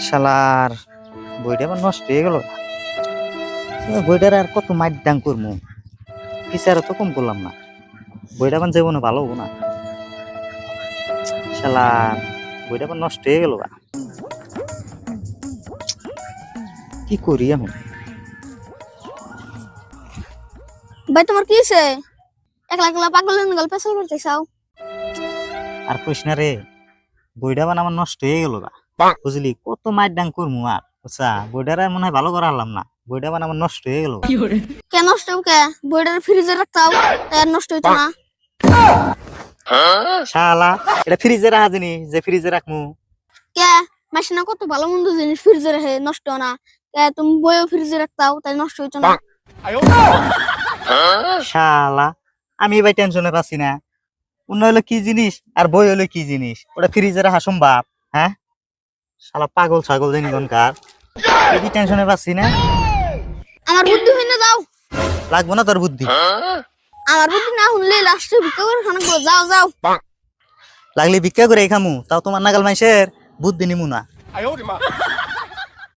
শালার বইটা আবার নষ্ট হয়ে গেল। বইটার আর কত মাইট ডাং করবো, ফিচারও তো কম করলাম না, বইটা আবার জীবনে ভালো হবো না। শালার বইটা আবার নষ্ট হয়ে গেল। কি করি এখন? ভাই তোমার কি হয়েছে? একলা একলা পাগলের গল্প পেছাল করতে চাও? আর কইস না রে, বইটা আবার আমার নষ্ট হয়ে গেল বুঝলি, কত মাইট ডাং করবো আর বুঝছা, বইটার মনে হয় ভালো করা হলাম না, বইটা আবার আমার নষ্ট হয়ে গেল। কে নষ্ট হবে কে? বইটার ফ্রিজে রাখতাও তাই আর নষ্ট হইতো না। শালা এটা ফ্রিজে রাখা জিনিস যে ফ্রিজে রাখমু? কে মাসিনা কত ভালো মন্দ জিনিস ফ্রিজে রাখে নষ্ট হয় না, কে তুমি বইও ফ্রিজে রাখতাও তাই নষ্ট হইতো না। শালা আমি ভাই টেনশনে পাচ্ছি না, অন্য হলো কি জিনিস আর বই হলো কি জিনিস, ওটা ফ্রিজে রাখা সম্ভব? হ্যাঁ শালা পাগল ছাগল জানি কোনকার, এই টেনশনে পাচ্ছি না। আমার বুদ্ধি হইনা যাও। লাগবো না তোর বুদ্ধি, আমার বুদ্ধি না শুনলে লাস্টে ভিক্ষা করে খানা গো, যাও যাও। লাগলে ভিক্ষা করে খামু, তাও তোমার নাগাল মাইসের বুদ্ধি নিমু না।